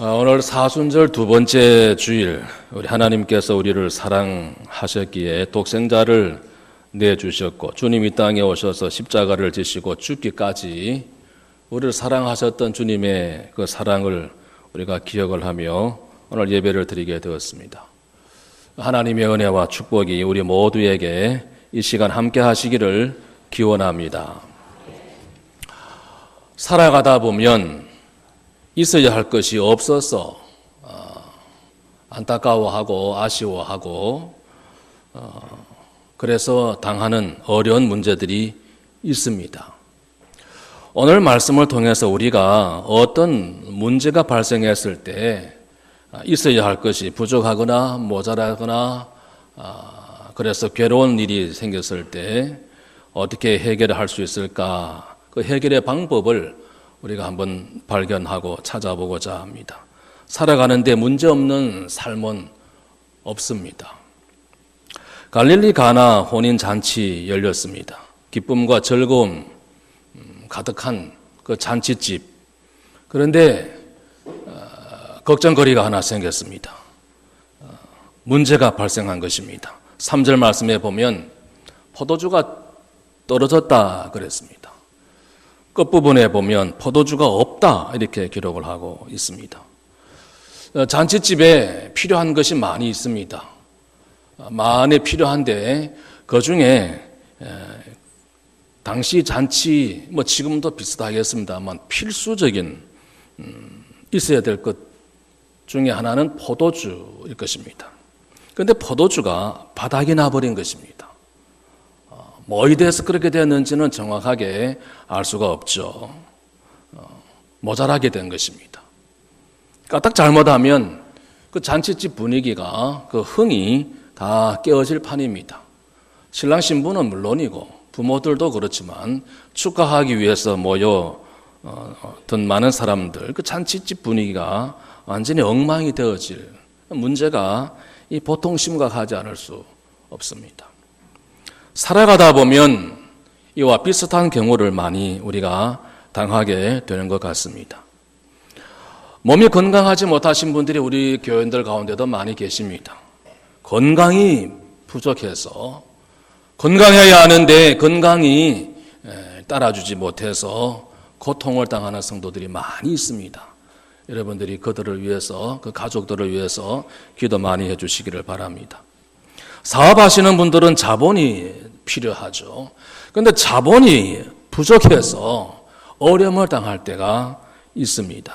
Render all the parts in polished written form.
오늘 사순절 두 번째 주일, 우리 하나님께서 우리를 사랑하셨기에 독생자를 내주셨고, 주님 이 땅에 오셔서 십자가를 지시고 죽기까지 우리를 사랑하셨던 주님의 그 사랑을 우리가 기억을 하며 오늘 예배를 드리게 되었습니다. 하나님의 은혜와 축복이 우리 모두에게 이 시간 함께 하시기를 기원합니다. 살아가다 보면 있어야 할 것이 없어서 안타까워하고 아쉬워하고 그래서 당하는 어려운 문제들이 있습니다. 오늘 말씀을 통해서 우리가 어떤 문제가 발생했을 때 있어야 할 것이 부족하거나 모자라거나 그래서 괴로운 일이 생겼을 때 어떻게 해결할 수 있을까, 그 해결의 방법을 우리가 한번 발견하고 찾아보고자 합니다. 살아가는데 문제없는 삶은 없습니다. 갈릴리 가나 혼인잔치 열렸습니다. 기쁨과 즐거움 가득한 그 잔치집. 그런데 걱정거리가 하나 생겼습니다. 문제가 발생한 것입니다. 3절 말씀에 보면 포도주가 떨어졌다 그랬습니다. 끝부분에 보면 포도주가 없다 이렇게 기록을 하고 있습니다. 잔치집에 필요한 것이 많이 있습니다. 많이 필요한데 그 중에 당시 잔치 지금도 비슷하겠습니다만 필수적인 있어야 될 것 중에 하나는 포도주일 것입니다. 그런데 포도주가 바닥이 나버린 것입니다. 뭐에 대해서 그렇게 되었는지는 정확하게 알 수가 없죠. 모자라게 된 것입니다. 까딱 잘못하면 그 잔치집 분위기가, 그 흥이 다 깨어질 판입니다. 신랑 신부는 물론이고 부모들도 그렇지만 축하하기 위해서 모여 든 많은 사람들, 그 잔치집 분위기가 완전히 엉망이 되어질 문제가 보통 심각하지 않을 수 없습니다. 살아가다 보면 이와 비슷한 경우를 많이 우리가 당하게 되는 것 같습니다. 몸이 건강하지 못하신 분들이 우리 교인들 가운데도 많이 계십니다. 건강이 부족해서 건강해야 하는데 건강이 따라주지 못해서 고통을 당하는 성도들이 많이 있습니다. 여러분들이 그들을 위해서, 그 가족들을 위해서 기도 많이 해주시기를 바랍니다. 사업하시는 분들은 자본이 필요하죠. 그런데 자본이 부족해서 어려움을 당할 때가 있습니다.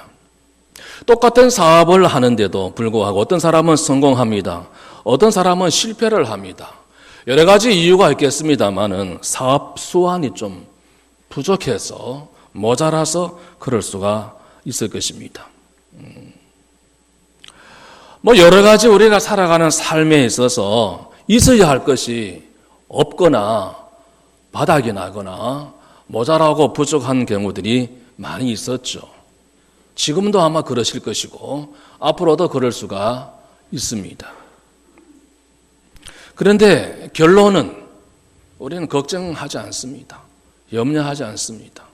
똑같은 사업을 하는데도 불구하고 어떤 사람은 성공합니다. 어떤 사람은 실패를 합니다. 여러 가지 이유가 있겠습니다만은 사업 수완이 좀 부족해서 모자라서 그럴 수가 있을 것입니다. 여러 가지 우리가 살아가는 삶에 있어서 있어야 할 것이 없거나 바닥이 나거나 모자라고 부족한 경우들이 많이 있었죠. 지금도 아마 그러실 것이고 앞으로도 그럴 수가 있습니다. 그런데 결론은 우리는 걱정하지 않습니다. 염려하지 않습니다.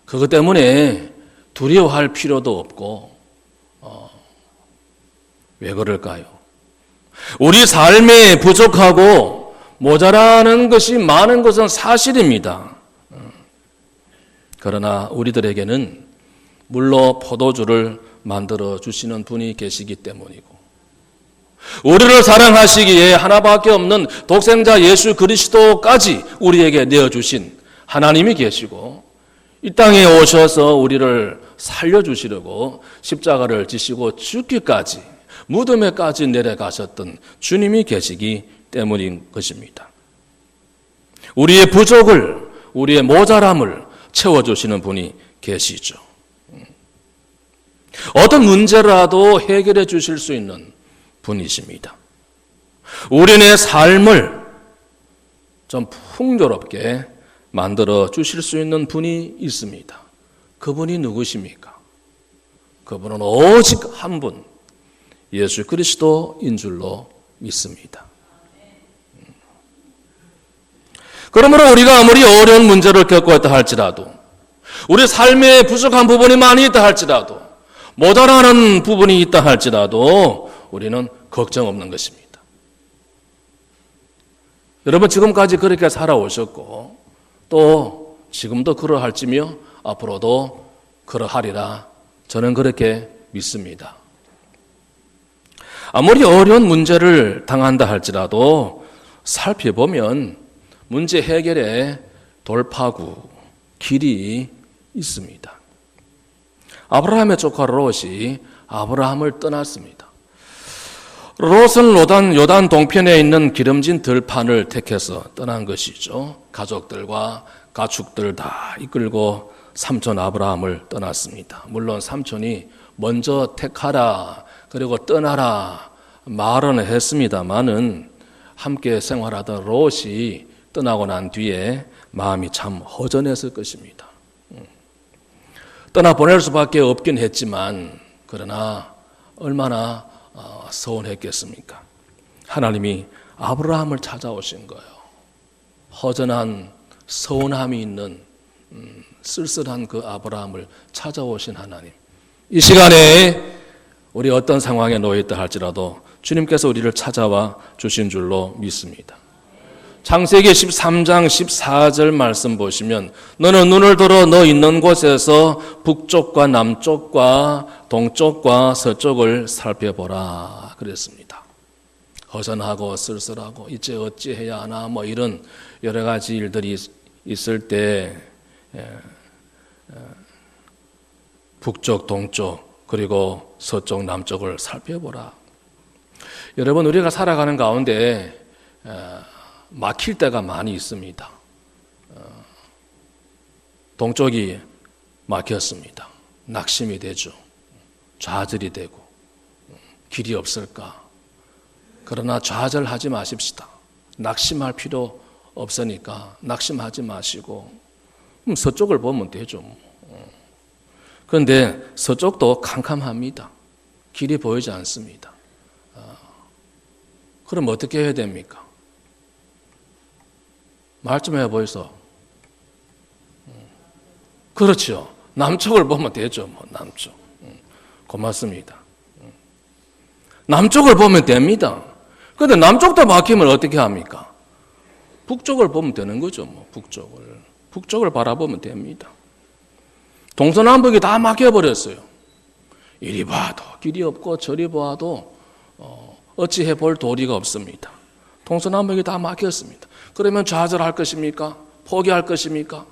그것 때문에 두려워할 필요도 없고 왜 그럴까요? 우리 삶에 부족하고 모자라는 것이 많은 것은 사실입니다. 그러나 우리들에게는 물로 포도주를 만들어 주시는 분이 계시기 때문이고 우리를 사랑하시기에 하나밖에 없는 독생자 예수 그리스도까지 우리에게 내어주신 하나님이 계시고 이 땅에 오셔서 우리를 살려주시려고 십자가를 지시고 죽기까지 무덤에까지 내려가셨던 주님이 계시기 때문인 것입니다. 우리의 부족을, 우리의 모자람을 채워주시는 분이 계시죠. 어떤 문제라도 해결해 주실 수 있는 분이십니다. 우리의 삶을 좀 풍요롭게 만들어 주실 수 있는 분이 있습니다. 그분이 누구십니까? 그분은 오직 한 분, 예수 그리스도인 줄로 믿습니다. 그러므로 우리가 아무리 어려운 문제를 겪고 있다 할지라도, 우리 삶에 부족한 부분이 많이 있다 할지라도, 모자라는 부분이 있다 할지라도 우리는 걱정 없는 것입니다. 여러분 지금까지 그렇게 살아오셨고 또 지금도 그러할지며 앞으로도 그러하리라 저는 그렇게 믿습니다. 아무리 어려운 문제를 당한다 할지라도 살펴보면 문제 해결의 돌파구, 길이 있습니다. 아브라함의 조카 롯이 아브라함을 떠났습니다. 롯은 요단 동편에 있는 기름진 들판을 택해서 떠난 것이죠. 가족들과 가축들 다 이끌고 삼촌 아브라함을 떠났습니다. 물론 삼촌이 먼저 택하라 그리고 떠나라 말은 했습니다마는 함께 생활하던 롯이 떠나고 난 뒤에 마음이 참 허전했을 것입니다. 떠나보낼 수밖에 없긴 했지만 그러나 얼마나 서운했겠습니까? 하나님이 아브라함을 찾아오신 거예요. 허전한 서운함이 있는 쓸쓸한 그 아브라함을 찾아오신 하나님. 이 시간에 우리 어떤 상황에 놓여 있다 할지라도 주님께서 우리를 찾아와 주신 줄로 믿습니다. 창세기 13장 14절 말씀 보시면 너는 눈을 들어 너 있는 곳에서 북쪽과 남쪽과 동쪽과 서쪽을 살펴보라 그랬습니다. 허전하고 쓸쓸하고 이제 어찌해야 하나 뭐 이런 여러 가지 일들이 있을 때 북쪽 동쪽 그리고 서쪽 남쪽을 살펴보라. 여러분 우리가 살아가는 가운데 막힐 때가 많이 있습니다. 동쪽이 막혔습니다. 낙심이 되죠. 좌절이 되고 길이 없을까. 그러나 좌절하지 마십시다. 낙심할 필요 없으니까 낙심하지 마시고 서쪽을 보면 되죠. 그런데 서쪽도 캄캄합니다. 길이 보이지 않습니다. 그럼 어떻게 해야 됩니까? 말 좀 해보이소. 그렇죠. 남쪽을 보면 되죠. 뭐 남쪽. 고맙습니다. 남쪽을 보면 됩니다. 그런데 남쪽도 막히면 어떻게 합니까? 북쪽을 보면 되는 거죠. 뭐 북쪽을 바라보면 됩니다. 동서남북이 다 막혀버렸어요. 이리 봐도 길이 없고 저리 봐도 어찌해 볼 도리가 없습니다. 동서남북이 다 막혔습니다. 그러면 좌절할 것입니까? 포기할 것입니까?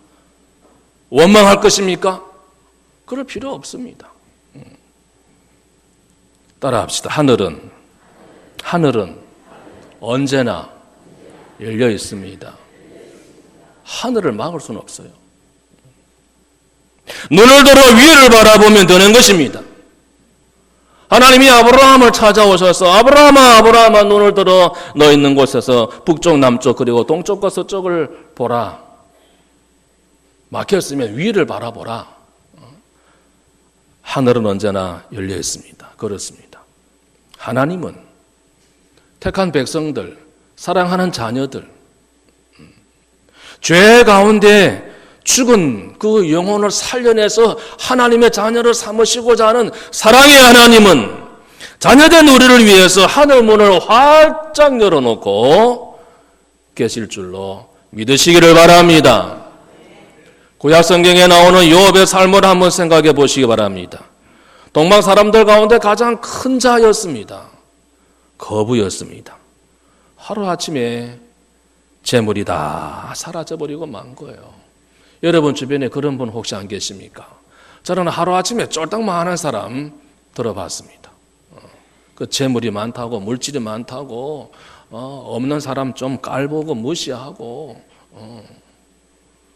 원망할 것입니까? 그럴 필요 없습니다. 따라합시다. 하늘은 언제나 열려 있습니다. 하늘을 막을 수는 없어요. 눈을 들어 위를 바라보면 되는 것입니다. 하나님이 아브라함을 찾아오셔서 아브라함아 눈을 들어 너 있는 곳에서 북쪽 남쪽 그리고 동쪽과 서쪽을 보라. 막혔으면 위를 바라보라. 하늘은 언제나 열려 있습니다. 그렇습니다. 하나님은 택한 백성들, 사랑하는 자녀들, 죄 가운데 죽은 그 영혼을 살려내서 하나님의 자녀를 삼으시고자 하는 사랑의 하나님은 자녀된 우리를 위해서 하늘문을 활짝 열어놓고 계실 줄로 믿으시기를 바랍니다. 구약 성경에 나오는 요업의 삶을 한번 생각해 보시기 바랍니다. 동방 사람들 가운데 가장 큰 자였습니다. 거부였습니다. 하루아침에 재물이 다 사라져버리고 만 거예요. 여러분 주변에 그런 분 혹시 안 계십니까? 저는 하루아침에 쫄딱 망하는 사람 들어봤습니다. 그 재물이 많다고 물질이 많다고 없는 사람 좀 깔보고 무시하고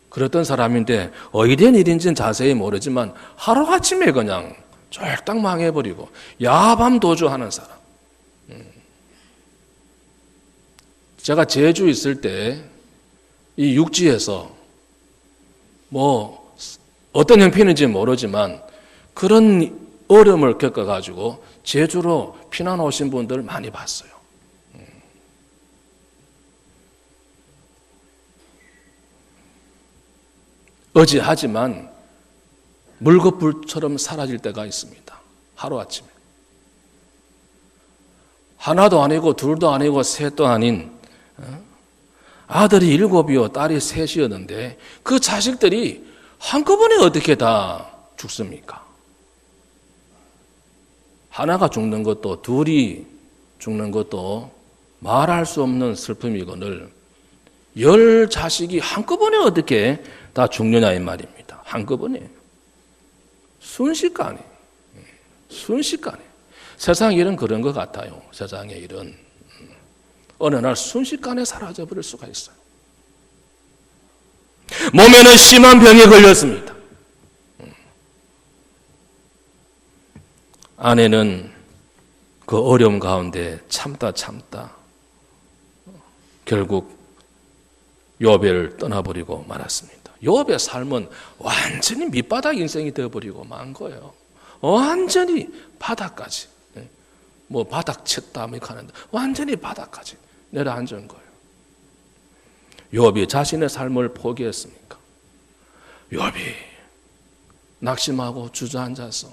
그랬던 사람인데 어이된 일인지는 자세히 모르지만 하루아침에 그냥 쫄딱 망해버리고 야밤 도주하는 사람. 제가 제주 있을 때 이 육지에서 뭐 어떤 형편인지 모르지만 그런 어려움을 겪어가지고 제주로 피난 오신 분들 많이 봤어요. 어지하지만 물거풀처럼 사라질 때가 있습니다. 하루아침에. 하나도 아니고 둘도 아니고 셋도 아닌 아들이 7이요 딸이 3이었는데 그 자식들이 한꺼번에 어떻게 다 죽습니까? 하나가 죽는 것도 둘이 죽는 것도 말할 수 없는 슬픔이거늘 10 자식이 한꺼번에 어떻게 다 죽느냐 이 말입니다. 한꺼번에. 순식간에. 세상 일은 그런 것 같아요. 세상의 일은 어느 날 순식간에 사라져버릴 수가 있어요. 몸에는 심한 병에 걸렸습니다. 아내는 그 어려움 가운데 참다 결국 요업을 떠나버리고 말았습니다. 요업의 삶은 완전히 밑바닥 인생이 되어버리고 만 거예요. 완전히 바닥까지. 뭐 바닥 쳤다 이렇게 하는데 완전히 바닥까지 내려앉은 거예요. 요업이 자신의 삶을 포기했습니까? 요업이 낙심하고 주저앉아서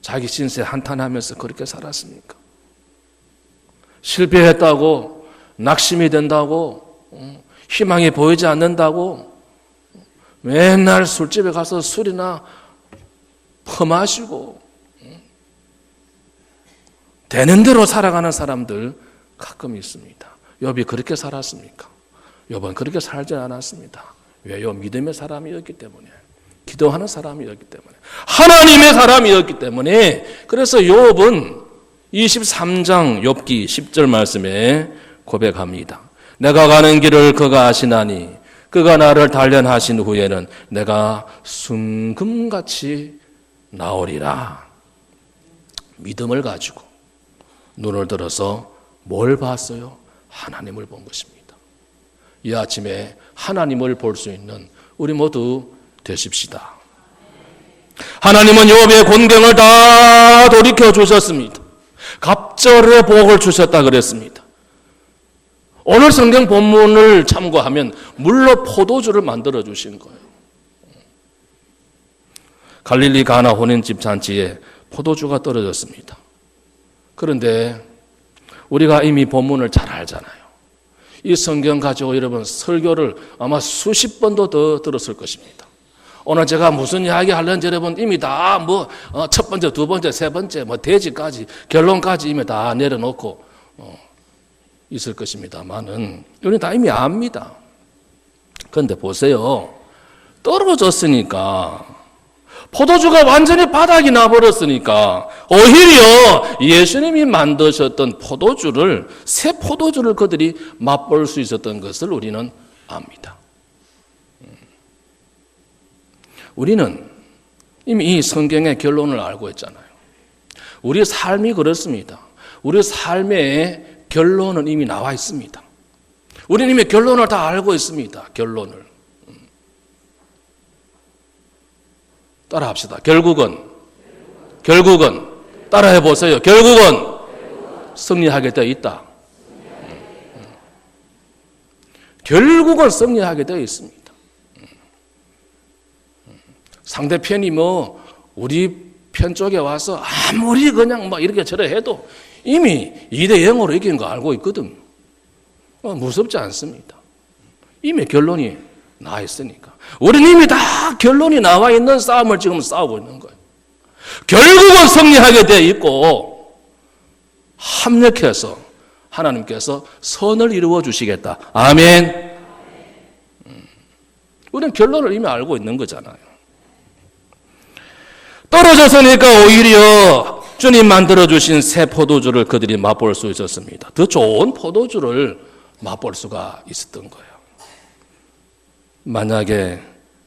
자기 신세 한탄하면서 그렇게 살았습니까? 실패했다고 낙심이 된다고 희망이 보이지 않는다고 맨날 술집에 가서 술이나 퍼마시고 되는 대로 살아가는 사람들 가끔 있습니다. 욥이 그렇게 살았습니까? 욥은 그렇게 살지 않았습니다. 왜요? 믿음의 사람이었기 때문에, 기도하는 사람이었기 때문에, 하나님의 사람이었기 때문에. 그래서 욥은 23장 욥기 10절 말씀에 고백합니다. 내가 가는 길을 그가 아시나니 그가 나를 단련하신 후에는 내가 순금같이 나오리라. 믿음을 가지고 눈을 들어서 뭘 봤어요? 하나님을 본 것입니다. 이 아침에 하나님을 볼 수 있는 우리 모두 되십시다. 하나님은 욥의 곤경을 다 돌이켜 주셨습니다. 갑절의 복을 주셨다 그랬습니다. 오늘 성경 본문을 참고하면 물로 포도주를 만들어 주신 거예요. 갈릴리 가나 혼인집 잔치에 포도주가 떨어졌습니다. 그런데 우리가 이미 본문을 잘 알잖아요. 이 성경 가지고 여러분 설교를 아마 수십 번도 더 들었을 것입니다. 오늘 제가 무슨 이야기 하려는지 여러분 이미 다 뭐 첫 번째, 두 번째, 세 번째 뭐 대지까지 결론까지 이미 다 내려놓고 있을 것입니다만은 우리는 다 이미 압니다. 그런데 보세요. 떨어졌으니까 포도주가 완전히 바닥이 나버렸으니까 오히려 예수님이 만드셨던 포도주를 새 포도주를 그들이 맛볼 수 있었던 것을 우리는 압니다. 우리는 이미 이 성경의 결론을 알고 있잖아요. 우리 삶이 그렇습니다. 우리 삶의 결론은 이미 나와 있습니다. 우리는 이미 결론을 다 알고 있습니다. 결론을. 따라합시다. 결국은 따라해 보세요. 결국은 승리하게 되어 있다. 결국은 승리하게 되어 있습니다. 상대편이 뭐 우리 편 쪽에 와서 아무리 그냥 막 이렇게 저래 해도 이미 2대0으로 이긴 거 알고 있거든. 무섭지 않습니다. 이미 결론이 나와 있으니까. 우리는 이미 다 결론이 나와 있는 싸움을 지금 싸우고 있는 거예요. 결국은 승리하게 되어 있고 합력해서 하나님께서 선을 이루어 주시겠다. 아멘. 우리는 결론을 이미 알고 있는 거잖아요. 떨어졌으니까 오히려 주님 만들어주신 새 포도주를 그들이 맛볼 수 있었습니다. 더 좋은 포도주를 맛볼 수가 있었던 거예요. 만약에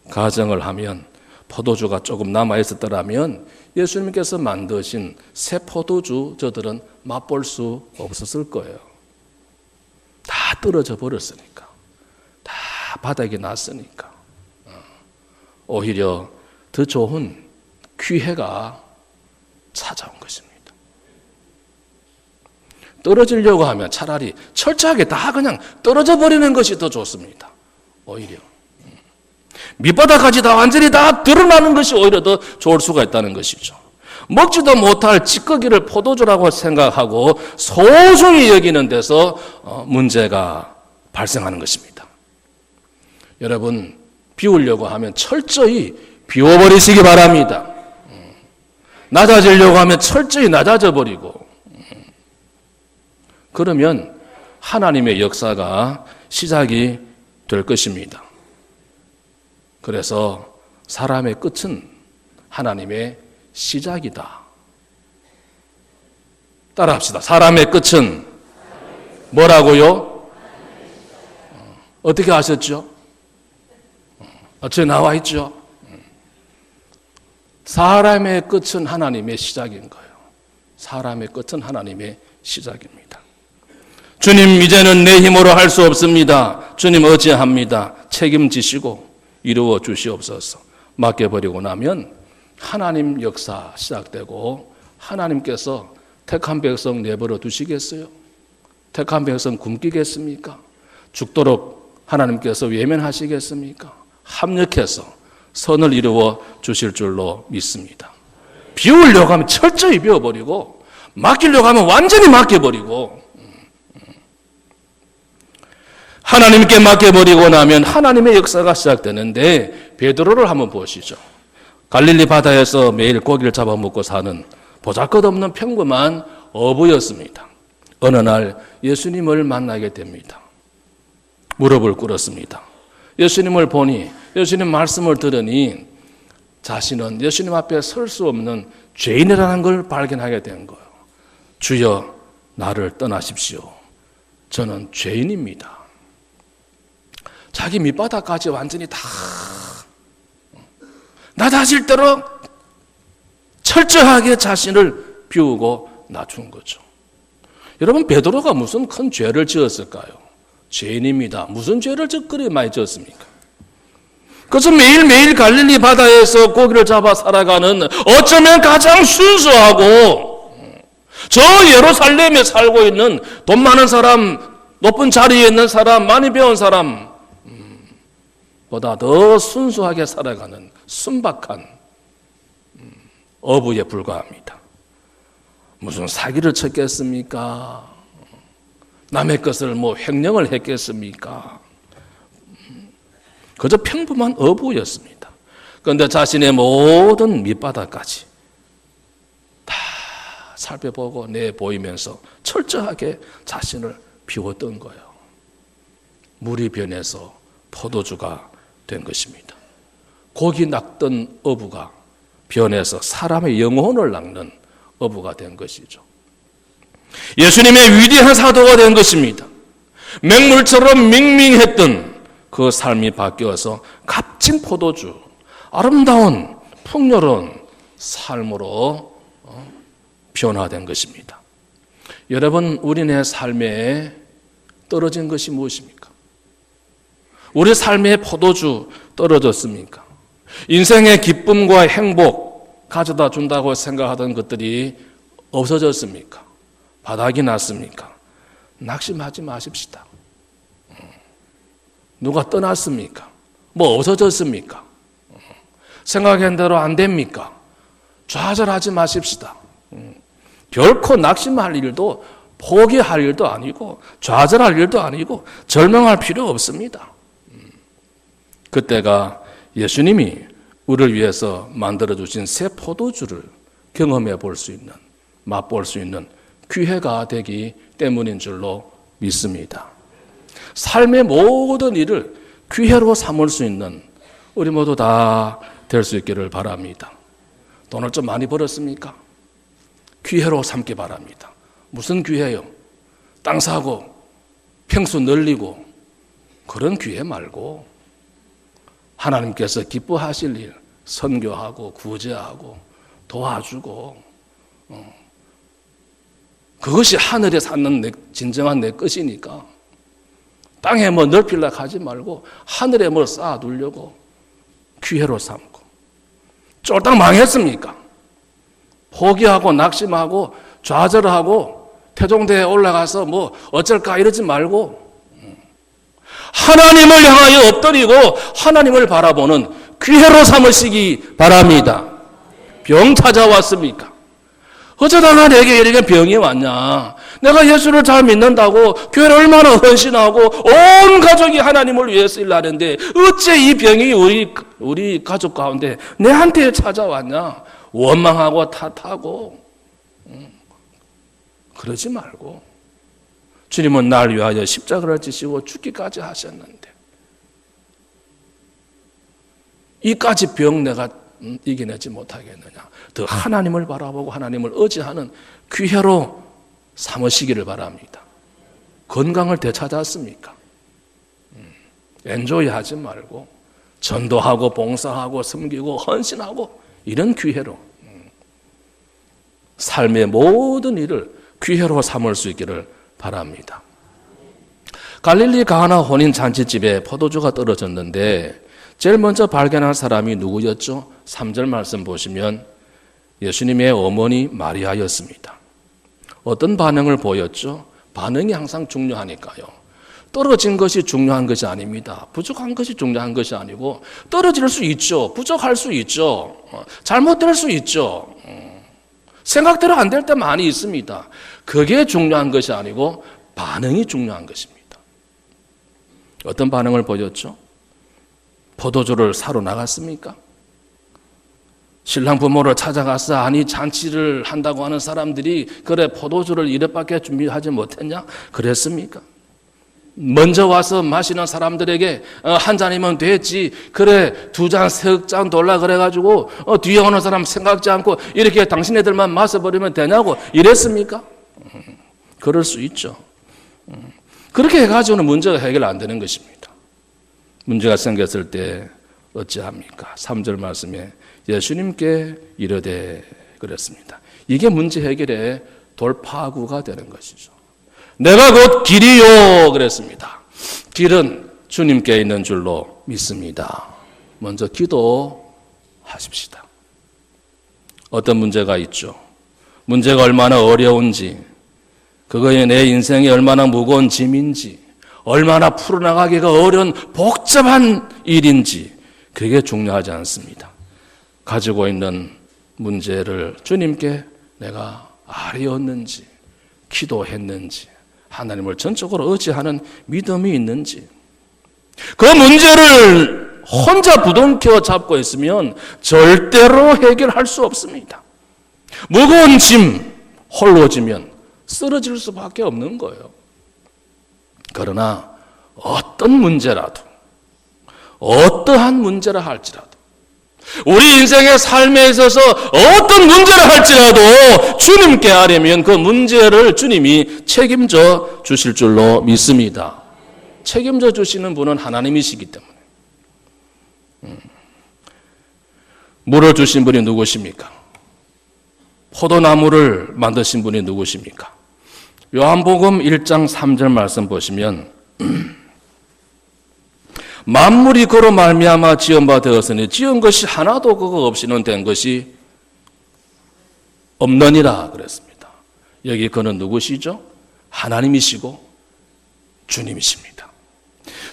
가정을 하면 포도주가 조금 남아있었더라면 예수님께서 만드신 새 포도주 저들은 맛볼 수 없었을 거예요. 다 떨어져 버렸으니까. 다 바닥이 났으니까. 오히려 더 좋은 기회가 찾아온 것입니다. 떨어지려고 하면 차라리 철저하게 다 그냥 떨어져 버리는 것이 더 좋습니다. 오히려. 밑바닥까지 다 완전히 다 드러나는 것이 오히려 더 좋을 수가 있다는 것이죠. 먹지도 못할 찌꺼기를 포도주라고 생각하고 소중히 여기는 데서 문제가 발생하는 것입니다. 여러분, 비우려고 하면 철저히 비워버리시기 바랍니다. 낮아지려고 하면 철저히 낮아져 버리고, 그러면 하나님의 역사가 시작이 될 것입니다. 그래서 사람의 끝은 하나님의 시작이다. 따라합시다. 사람의 끝은 뭐라고요? 어떻게 아셨죠? 저기 나와 있죠? 사람의 끝은 하나님의 시작인 거예요. 사람의 끝은 하나님의 시작입니다. 주님, 이제는 내 힘으로 할 수 없습니다. 주님 어찌합니다. 책임지시고 이루어 주시옵소서. 맡겨버리고 나면 하나님 역사 시작되고, 하나님께서 택한 백성 내버려 두시겠어요? 택한 백성 굶기겠습니까? 죽도록 하나님께서 외면하시겠습니까? 합력해서 선을 이루어 주실 줄로 믿습니다. 비우려고 하면 철저히 비워버리고, 맡기려고 하면 완전히 맡겨버리고, 하나님께 맡겨버리고 나면 하나님의 역사가 시작되는데, 베드로를 한번 보시죠. 갈릴리 바다에서 매일 고기를 잡아먹고 사는 보잘것없는 평범한 어부였습니다. 어느 날 예수님을 만나게 됩니다. 무릎을 꿇었습니다. 예수님을 보니, 예수님 말씀을 들으니 자신은 예수님 앞에 설 수 없는 죄인이라는 걸 발견하게 된 거예요. 주여, 나를 떠나십시오. 저는 죄인입니다. 자기 밑바닥까지 완전히 다 낮아질 대로 철저하게 자신을 비우고 낮춘 거죠. 여러분, 베드로가 무슨 큰 죄를 지었을까요? 죄인입니다. 무슨 죄를 그리 많이 지었습니까? 그래서 매일매일 갈릴리 바다에서 고기를 잡아 살아가는 어쩌면 가장 순수하고 저 예루살렘에 살고 있는 돈 많은 사람, 높은 자리에 있는 사람, 많이 배운 사람 보다 더 순수하게 살아가는 순박한 어부에 불과합니다. 무슨 사기를 쳤겠습니까? 남의 것을 횡령을 했겠습니까? 그저 평범한 어부였습니다. 그런데 자신의 모든 밑바닥까지 다 살펴보고 내보이면서 철저하게 자신을 비웠던 거예요. 물이 변해서 포도주가 된 것입니다. 고기 낚던 어부가 변해서 사람의 영혼을 낚는 어부가 된 것이죠. 예수님의 위대한 사도가 된 것입니다. 맹물처럼 밍밍했던 그 삶이 바뀌어서 값진 포도주, 아름다운 풍요로운 삶으로 변화된 것입니다. 여러분, 우리네 삶에 떨어진 것이 무엇입니까? 우리 삶의 포도주 떨어졌습니까? 인생의 기쁨과 행복 가져다 준다고 생각하던 것들이 없어졌습니까? 바닥이 났습니까? 낙심하지 마십시다. 누가 떠났습니까? 없어졌습니까? 생각한 대로 안 됩니까? 좌절하지 마십시다. 결코 낙심할 일도, 포기할 일도 아니고, 좌절할 일도 아니고, 절망할 필요 없습니다. 그때가 예수님이 우리를 위해서 만들어주신 새 포도주를 경험해 볼 수 있는, 맛볼 수 있는 기회가 되기 때문인 줄로 믿습니다. 삶의 모든 일을 기회로 삼을 수 있는 우리 모두 다 될 수 있기를 바랍니다. 돈을 좀 많이 벌었습니까? 기회로 삼기 바랍니다. 무슨 기회요? 땅 사고, 평수 늘리고, 그런 기회 말고 하나님께서 기뻐하실 일, 선교하고 구제하고 도와주고, 그것이 하늘에 사는 진정한 내 것이니까 땅에 넓히려고 하지 말고 하늘에 쌓아두려고 기회로 삼고. 쫄딱 망했습니까? 포기하고 낙심하고 좌절하고 태종대에 올라가서 어쩔까 이러지 말고 하나님을 향하여 엎드리고 하나님을 바라보는 기회로 삼으시기 바랍니다. 병 찾아왔습니까? 어쩌다가 내게 이렇게 병이 왔냐? 내가 예수를 잘 믿는다고 교회를 얼마나 헌신하고 온 가족이 하나님을 위해서 일하는데 어째 이 병이 우리 가족 가운데 내한테 찾아왔냐? 원망하고 탓하고 그러지 말고 주님은 날 위하여 십자가를 지시고 죽기까지 하셨는데 이까지 병 내가 이겨내지 못하겠느냐? 더 하나님을 바라보고 하나님을 의지하는 귀회로 삼으시기를 바랍니다. 건강을 되찾았습니까? 엔조이 하지 말고 전도하고 봉사하고 섬기고 헌신하고 이런 귀회로 삶의 모든 일을 귀회로 삼을 수 있기를 바랍니다. 갈릴리 가나 혼인 잔치집에 포도주가 떨어졌는데 제일 먼저 발견한 사람이 누구였죠? 3절 말씀 보시면 예수님의 어머니 마리아였습니다. 어떤 반응을 보였죠? 반응이 항상 중요하니까요. 떨어진 것이 중요한 것이 아닙니다. 부족한 것이 중요한 것이 아니고 떨어질 수 있죠. 부족할 수 있죠. 잘못될 수 있죠. 생각대로 안 될 때 많이 있습니다. 그게 중요한 것이 아니고 반응이 중요한 것입니다. 어떤 반응을 보였죠? 포도주를 사러 나갔습니까? 신랑 부모를 찾아가서 아니 잔치를 한다고 하는 사람들이 그래 포도주를 이것밖에 준비하지 못했냐? 그랬습니까? 먼저 와서 마시는 사람들에게 한 잔이면 됐지 그래 2잔 3잔 돌라 그래가지고 뒤에 오는 사람 생각지 않고 이렇게 당신네들만 마셔버리면 되냐고 이랬습니까? 그럴 수 있죠. 그렇게 해가지고는 문제가 해결 안 되는 것입니다. 문제가 생겼을 때 어찌합니까? 3절 말씀에 예수님께 이르되 그랬습니다. 이게 문제 해결의 돌파구가 되는 것이죠. 내가 곧 길이요 그랬습니다. 길은 주님께 있는 줄로 믿습니다. 먼저 기도하십시다. 어떤 문제가 있죠. 문제가 얼마나 어려운지 그거에 내 인생이 얼마나 무거운 짐인지 얼마나 풀어나가기가 어려운 복잡한 일인지 그게 중요하지 않습니다. 가지고 있는 문제를 주님께 내가 아뢰었는지 기도했는지 하나님을 전적으로 의지하는 믿음이 있는지 그 문제를 혼자 부둥켜 잡고 있으면 절대로 해결할 수 없습니다. 무거운 짐 홀로 지면 쓰러질 수밖에 없는 거예요. 그러나 어떤 문제라도 어떠한 문제라 할지라도 우리 인생의 삶에 있어서 어떤 문제를 할지라도 주님께 아뢰면 그 문제를 주님이 책임져 주실 줄로 믿습니다. 책임져 주시는 분은 하나님이시기 때문에. 물을 주신 분이 누구십니까? 포도나무를 만드신 분이 누구십니까? 요한복음 1장 3절 말씀 보시면 만물이 그로 말미암아 지은 바 되었으니 지은 것이 하나도 그거 없이는 된 것이 없느니라 그랬습니다. 여기 그는 누구시죠? 하나님이시고 주님이십니다.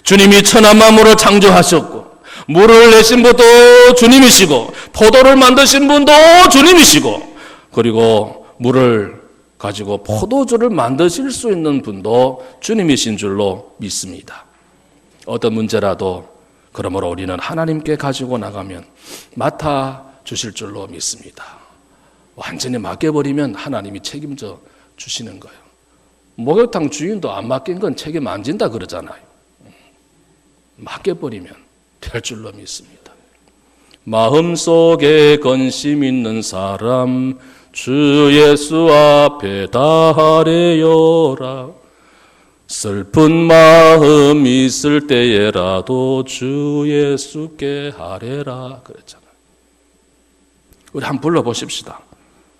주님이 천하 만물을 창조하셨고 물을 내신 분도 주님이시고 포도를 만드신 분도 주님이시고 그리고 물을 가지고 포도주를 만드실 수 있는 분도 주님이신 줄로 믿습니다. 어떤 문제라도 그러므로 우리는 하나님께 가지고 나가면 맡아 주실 줄로 믿습니다. 완전히 맡겨버리면 하나님이 책임져 주시는 거예요. 목욕탕 주인도 안 맡긴 건 책임 안 진다 그러잖아요. 맡겨버리면 될 줄로 믿습니다. 마음속에 근심 있는 사람 주 예수 앞에 다하래요라. 슬픈 마음 있을 때에라도 주 예수께 하래라 그랬잖아요. 우리 한번 불러보십시다.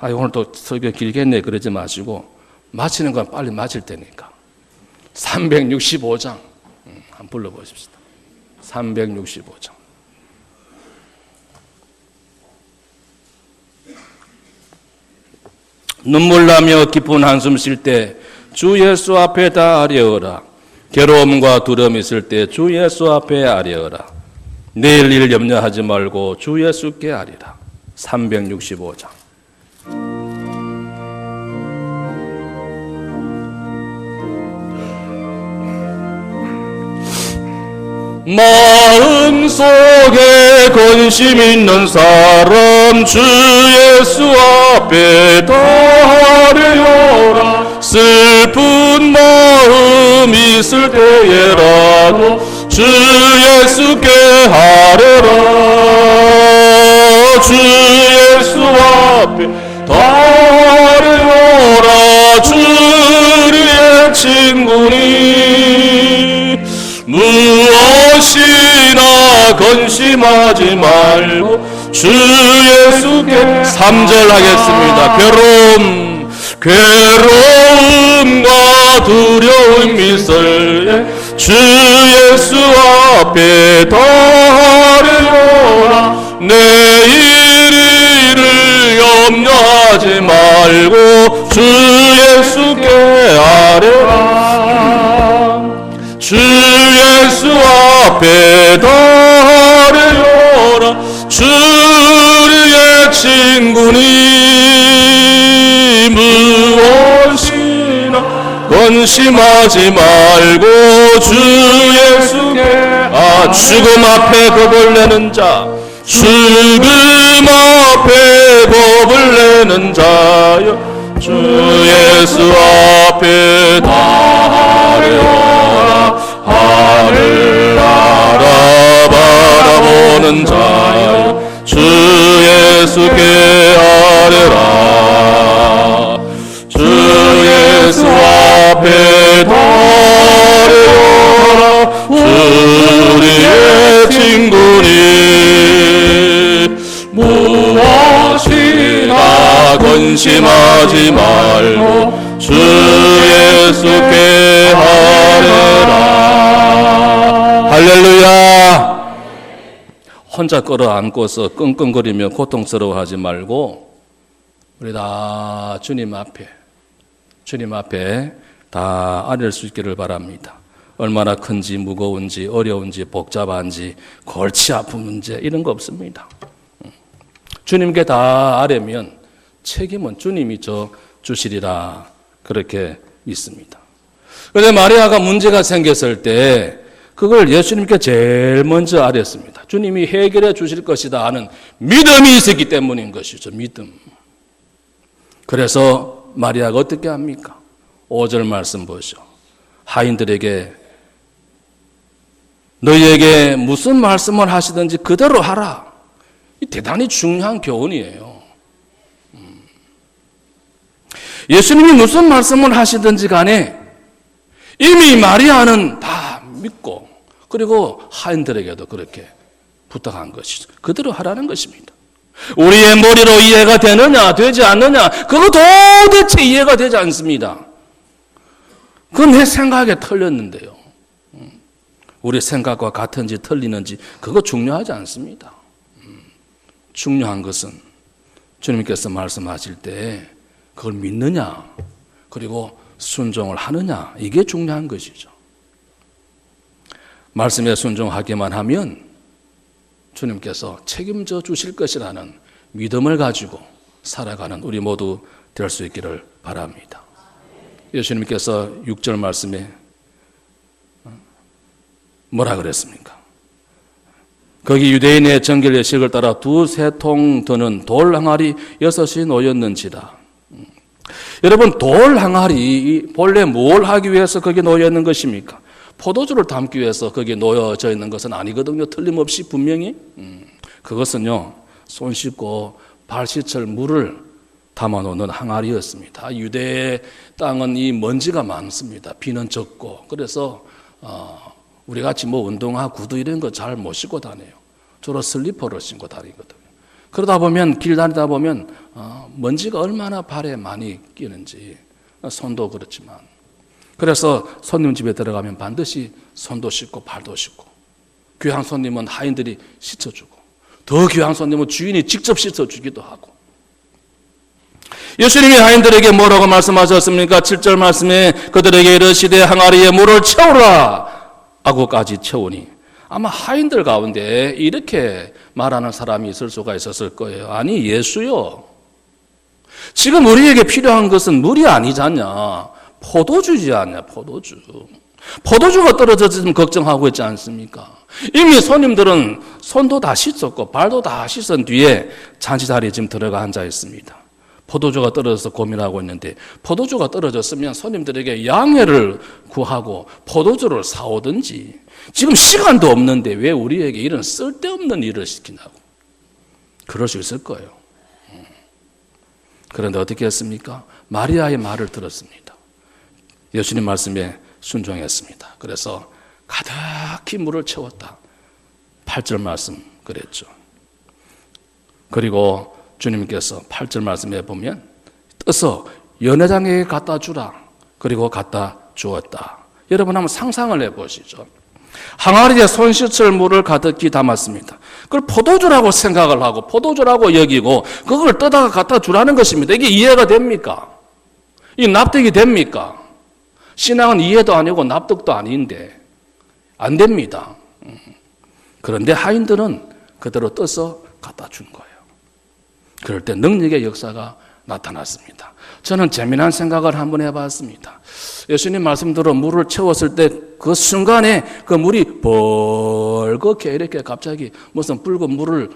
오늘 또 설교 길겠네 그러지 마시고 마치는 건 빨리 마칠 때니까 365장 한번 불러보십시다. 365장 눈물 나며 깊은 한숨 쉴 때 주 예수 앞에 다 아뢰어라. 괴로움과 두려움 있을 때 주 예수 앞에 아뢰어라. 내일 일 염려하지 말고 주 예수께 아뢰라. 365장 마음속에 관심 있는 사람 주 예수 앞에 다하려라. 슬픈 마음 있을 때에라도 주 예수께 하려라. 주 예수 앞에 다하려라. 주의 친구니 무엇이나 근심하지 말고 주 예수께 3절 하겠습니다. 괴로움과 두려움 있을 때 주 예수 앞에 다하려라. 내일을 염려하지 말고 주 예수께 하려라. 주 예수 앞에 다하려라. 주의 친구니 무엇이나 근심하지 말고 주 예수께 죽음 앞에 겁을 내는 자, 죽음 앞에 겁을 내는 자여 주 예수 앞에 다하려라. 하늘 나라 바라보는 자여 주 예수께 하려라. 주 예수 앞에 다하려라. 우리의 친구니 무엇이나 근심하지 말고 주 예수께 하려라. 할렐루야. 혼자 끌어안고서 끙끙거리며 고통스러워하지 말고 우리 다 주님 앞에 다 아릴 수 있기를 바랍니다. 얼마나 큰지 무거운지 어려운지 복잡한지 골치 아픈 문제 이런 거 없습니다. 주님께 다 아뢰면 책임은 주님이 주시리라 그렇게 믿습니다. 그런데 마리아가 문제가 생겼을 때 그걸 예수님께 제일 먼저 아뢰었습니다. 주님이 해결해 주실 것이다 하는 믿음이 있었기 때문인 것이죠. 믿음. 그래서 마리아가 어떻게 합니까? 5절 말씀 보시오. 하인들에게 너희에게 무슨 말씀을 하시든지 그대로 하라. 이 대단히 중요한 교훈이에요. 예수님이 무슨 말씀을 하시든지 간에 이미 마리아는 다 믿고 그리고 하인들에게도 그렇게 부탁한 것이죠. 그대로 하라는 것입니다. 우리의 머리로 이해가 되느냐 되지 않느냐 그거 도대체 이해가 되지 않습니다. 그건 내 생각에 틀렸는데요. 우리 생각과 같은지 틀리는지 그거 중요하지 않습니다. 중요한 것은 주님께서 말씀하실 때 그걸 믿느냐 그리고 순종을 하느냐 이게 중요한 것이죠. 말씀에 순종하기만 하면 주님께서 책임져 주실 것이라는 믿음을 가지고 살아가는 우리 모두 될 수 있기를 바랍니다. 예수님께서 6절 말씀에 뭐라 그랬습니까? 거기 유대인의 정결 예식을 따라 2-3통 드는 돌 항아리 6이 놓였는지라. 여러분 돌 항아리 본래 뭘 하기 위해서 거기 놓여 있는 것입니까? 포도주를 담기 위해서 거기에 놓여져 있는 것은 아니거든요. 틀림없이 분명히. 그것은요. 손 씻고 발 씻을 물을 담아놓는 항아리였습니다. 유대 땅은 이 먼지가 많습니다. 비는 적고. 그래서 우리 같이 뭐 운동화, 구두 이런 거 잘 못 신고 다녀요. 주로 슬리퍼를 신고 다니거든요. 그러다 보면 길 다니다 보면 먼지가 얼마나 발에 많이 끼는지 손도 그렇지만 그래서 손님 집에 들어가면 반드시 손도 씻고 발도 씻고 귀한 손님은 하인들이 씻어주고 더 귀한 손님은 주인이 직접 씻어주기도 하고 예수님이 하인들에게 뭐라고 말씀하셨습니까? 7절 말씀에 그들에게 이르시되 항아리에 물을 채우라 하고까지 채우니 아마 하인들 가운데 이렇게 말하는 사람이 있을 수가 있었을 거예요. 아니 예수요 지금 우리에게 필요한 것은 물이 아니잖냐 포도주지 않냐 포도주 포도주가 떨어졌으면 걱정하고 있지 않습니까? 이미 손님들은 손도 다 씻었고 발도 다 씻은 뒤에 잔치 자리에 지금 들어가 앉아 있습니다. 포도주가 떨어져서 고민하고 있는데, 포도주가 떨어졌으면 손님들에게 양해를 구하고 포도주를 사오든지, 지금 시간도 없는데 왜 우리에게 이런 쓸데없는 일을 시키냐고. 그럴 수 있을 거예요. 그런데 어떻게 했습니까? 마리아의 말을 들었습니다. 예수님 말씀에 순종했습니다. 그래서 가득히 물을 채웠다. 8절 말씀 그랬죠. 그리고 주님께서 8절 말씀에 보면 떠서 연회장에게 갖다 주라. 그리고 갖다 주었다. 여러분 한번 상상을 해보시죠. 항아리에 손 씻을 물을 가득히 담았습니다. 그걸 포도주라고 생각을 하고 포도주라고 여기고 그걸 떠다가 갖다 주라는 것입니다. 이게 이해가 됩니까? 이 납득이 됩니까? 신앙은 이해도 아니고 납득도 아닌데 안 됩니다. 그런데 하인들은 그대로 떠서 갖다 준 거예요. 그럴 때 능력의 역사가 나타났습니다. 저는 재미난 생각을 한번 해봤습니다. 예수님 말씀대로 물을 채웠을 때 그 순간에 그 물이 벌겋게 이렇게 갑자기 무슨 붉은 물을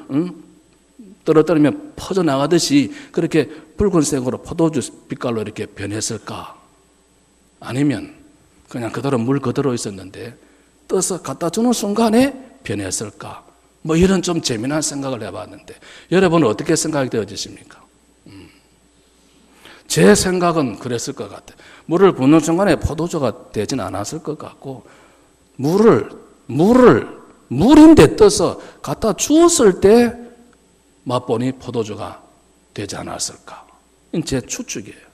떨어뜨리면 퍼져나가듯이 그렇게 붉은색으로 포도주 빛깔로 이렇게 변했을까? 아니면 그냥 그대로 물 그대로 있었는데 떠서 갖다 주는 순간에 변했을까? 뭐 이런 좀 재미난 생각을 해봤는데 여러분은 어떻게 생각이 되어지십니까? 제 생각은 그랬을 것 같아요. 물을 붓는 순간에 포도주가 되진 않았을 것 같고 물인데 떠서 갖다 주었을 때 맛보니 포도주가 되지 않았을까? 이건 제 추측이에요.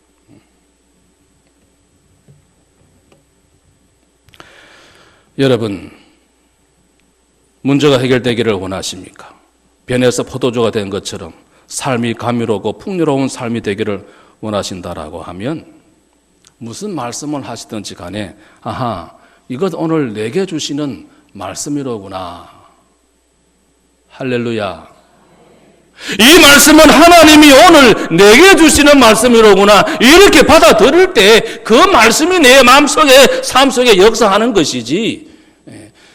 여러분, 문제가 해결되기를 원하십니까? 변해서 포도주가 된 것처럼 삶이 감미롭고 풍요로운 삶이 되기를 원하신다라고 하면 무슨 말씀을 하시든지 간에 아하, 이것 오늘 내게 주시는 말씀이로구나. 할렐루야. 이 말씀은 하나님이 오늘 내게 주시는 말씀이로구나. 이렇게 받아들일 때 그 말씀이 내 마음속에 삶 속에 역사하는 것이지,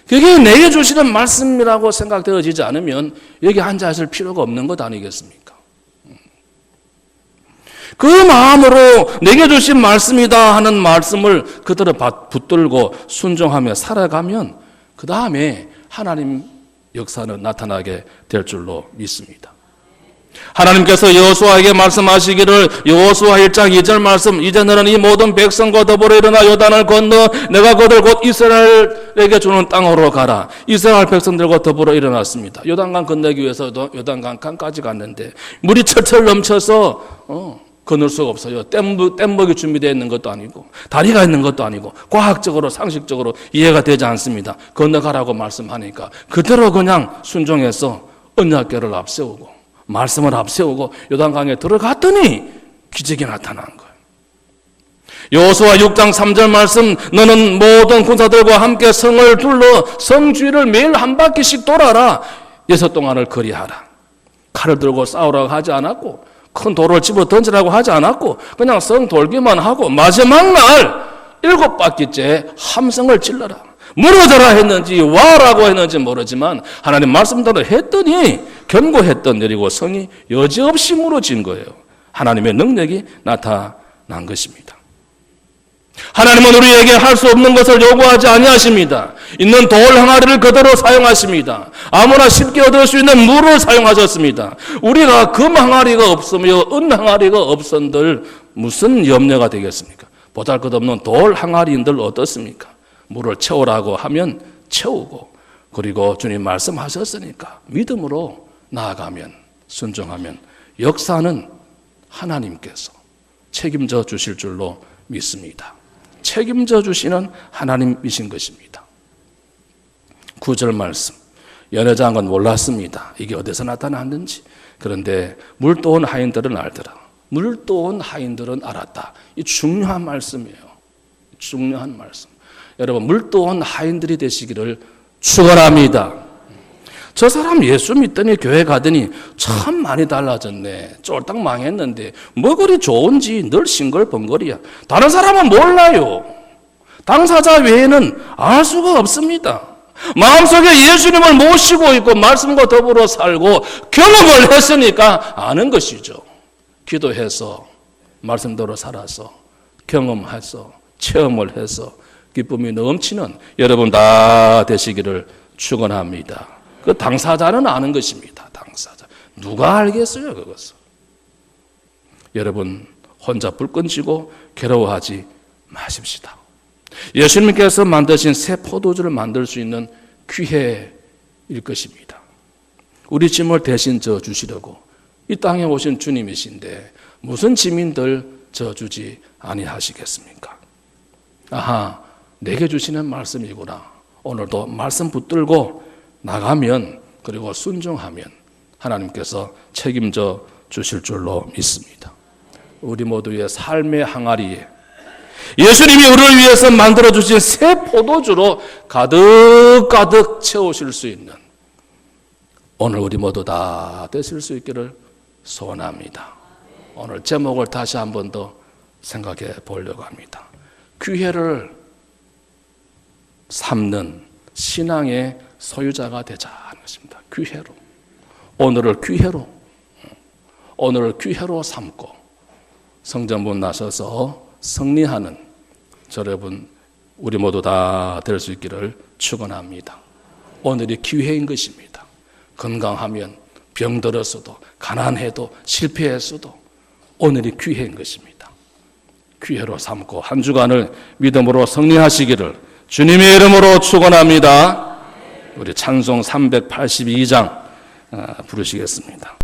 그게 내게 주시는 말씀이라고 생각되어지지 않으면 여기 앉아 있을 필요가 없는 것 아니겠습니까? 그 마음으로 내게 주신 말씀이다 하는 말씀을 그대로 붙들고 순종하며 살아가면 그 다음에 하나님 역사는 나타나게 될 줄로 믿습니다. 하나님께서 여호수아에게 말씀하시기를 여호수아 1장 2절 말씀, 이제 너는 이 모든 백성과 더불어 일어나 요단을 건너 내가 그들 곧 이스라엘에게 주는 땅으로 가라. 이스라엘 백성들과 더불어 일어났습니다. 요단강 건너기 위해서 요단강 강까지 갔는데 물이 철철 넘쳐서 건널 수가 없어요. 뗏목이 준비되어 있는 것도 아니고 다리가 있는 것도 아니고 과학적으로 상식적으로 이해가 되지 않습니다. 건너가라고 말씀하니까 그대로 그냥 순종해서 언약궤를 앞세우고 말씀을 앞세우고 요단강에 들어갔더니 기적이 나타난 거예요. 여호수아 6장 3절 말씀, 너는 모든 군사들과 함께 성을 둘러 성 주위를 매일 한 바퀴씩 돌아라. 6 동안을 거리하라. 칼을 들고 싸우라고 하지 않았고 큰 돌을 집어 던지라고 하지 않았고 그냥 성 돌기만 하고 마지막 날 7바퀴째 함성을 질러라. 무너져라 했는지 와라고 했는지 모르지만 하나님 말씀대로 했더니 견고했던 일이고 성이 여지없이 무너진 거예요. 하나님의 능력이 나타난 것입니다. 하나님은 우리에게 할 수 없는 것을 요구하지 아니하십니다. 있는 돌 항아리를 그대로 사용하십니다. 아무나 쉽게 얻을 수 있는 물을 사용하셨습니다. 우리가 금 항아리가 없으며 은 항아리가 없은들 무슨 염려가 되겠습니까? 보잘것없는 돌 항아리인들 어떻습니까? 물을 채우라고 하면 채우고, 그리고 주님 말씀하셨으니까 믿음으로 나아가면, 순종하면 역사는 하나님께서 책임져 주실 줄로 믿습니다. 책임져 주시는 하나님이신 것입니다. 9절 말씀, 연회장은 몰랐습니다. 이게 어디서 나타났는지. 그런데 물도온 하인들은 알더라. 물도온 하인들은 알았다. 이 중요한 말씀이에요. 중요한 말씀. 여러분, 물도온 하인들이 되시기를 축원합니다. 저 사람 예수 믿더니 교회 가더니 참 많이 달라졌네. 쫄딱 망했는데 뭐 그리 좋은지 늘 싱글벙글이야. 다른 사람은 몰라요. 당사자 외에는 알 수가 없습니다. 마음속에 예수님을 모시고 있고 말씀과 더불어 살고 경험을 했으니까 아는 것이죠. 기도해서 말씀대로 살아서 경험해서 체험을 해서 기쁨이 넘치는 여러분 다 되시기를 축원합니다. 그 당사자는 아는 것입니다. 당사자. 누가 알겠어요, 그것을. 여러분 혼자 불 끈지고 괴로워하지 마십시다. 예수님께서 만드신 새 포도주를 만들 수 있는 기회일 것입니다. 우리 짐을 대신 져 주시려고 이 땅에 오신 주님이신데 무슨 짐인들 져 주지 아니하시겠습니까? 아하, 내게 주시는 말씀이구나. 오늘도 말씀 붙들고 나가면 그리고 순종하면 하나님께서 책임져 주실 줄로 믿습니다. 우리 모두의 삶의 항아리에 예수님이 우리를 위해서 만들어주신 새 포도주로 가득가득 채우실 수 있는 오늘 우리 모두 다 되실 수 있기를 소원합니다. 오늘 제목을 다시 한 번 더 생각해 보려고 합니다. 기회를 삼는 신앙의 소유자가 되자 하는 것입니다. 기회로. 오늘을 기회로 삼고 성전문 나서서 승리하는 여러분 우리 모두 다 될 수 있기를 축원합니다. 오늘이 기회인 것입니다. 건강하면 병들었어도 가난해도 실패했어도 오늘이 기회인 것입니다. 기회로 삼고 한 주간을 믿음으로 승리하시기를 주님의 이름으로 축원합니다. 우리 찬송 382장 부르시겠습니다.